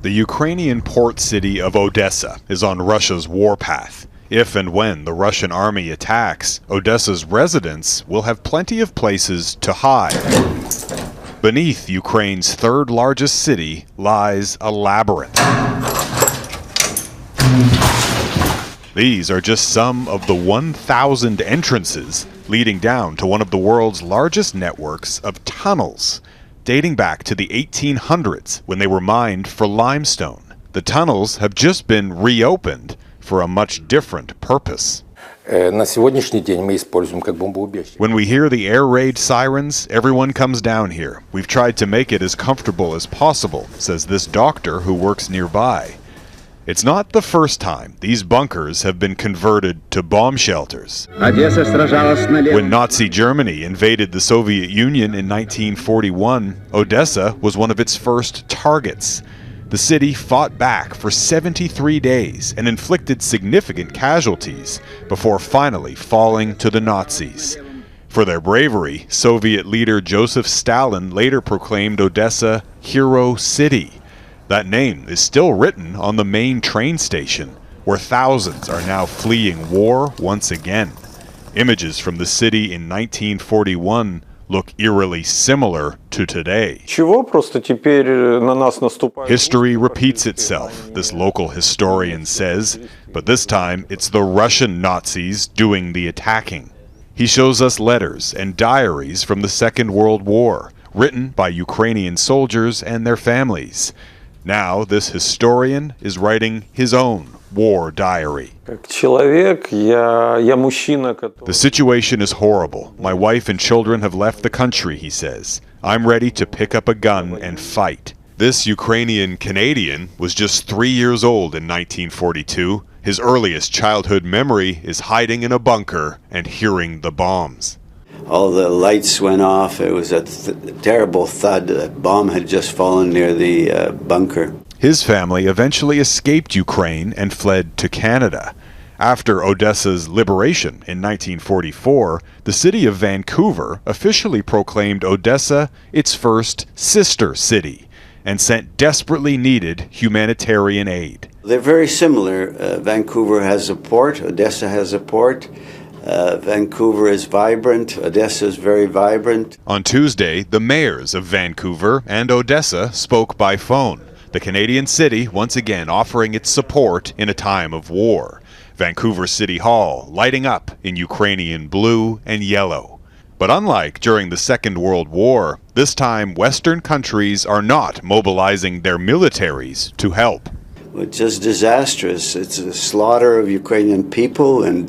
The Ukrainian port city of Odesa is on Russia's warpath. If and when the Russian army attacks, Odesa's residents will have plenty of places to hide. Beneath Ukraine's third largest city lies a labyrinth. These are just some of the 1,000 entrances leading down to one of the world's largest networks of tunnels, dating back to the 1800s when they were mined for limestone. The tunnels have just been reopened for a much different purpose. When we hear the air raid sirens, everyone comes down here. We've tried to make it as comfortable as possible, says this doctor who works nearby. It's not the first time these bunkers have been converted to bomb shelters. When Nazi Germany invaded the Soviet Union in 1941, Odesa was one of its first targets. The city fought back for 73 days and inflicted significant casualties before finally falling to the Nazis. For their bravery, Soviet leader Joseph Stalin later proclaimed Odesa Hero City. That name is still written on the main train station, where thousands are now fleeing war once again. Images from the city in 1941 look eerily similar to today. History repeats itself, this local historian says, but this time it's the Russian Nazis doing the attacking. He shows us letters and diaries from the Second World War, written by Ukrainian soldiers and their families. Now this historian is writing his own war diary. The situation is horrible. My wife and children have left the country, he says. I'm ready to pick up a gun and fight. This Ukrainian Canadian was just 3 years old in 1942. His earliest childhood memory is hiding in a bunker and hearing the bombs. All the lights went off. It was a terrible thud. A bomb had just fallen near the bunker. His family eventually escaped Ukraine and fled to Canada. After Odesa's liberation in 1944, the city of Vancouver officially proclaimed Odesa its first sister city and sent desperately needed humanitarian aid. They're very similar. Vancouver has a port. Odesa has a port. Vancouver is vibrant. Odesa is very vibrant. On Tuesday, the mayors of Vancouver and Odesa spoke by phone. The Canadian city once again offering its support in a time of war. Vancouver City Hall lighting up in Ukrainian blue and yellow. But unlike during the Second World War, this time Western countries are not mobilizing their militaries to help. It's just disastrous. It's a slaughter of Ukrainian people and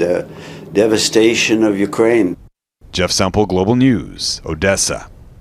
devastation of Ukraine. Jeff Semple, Global News, Odesa.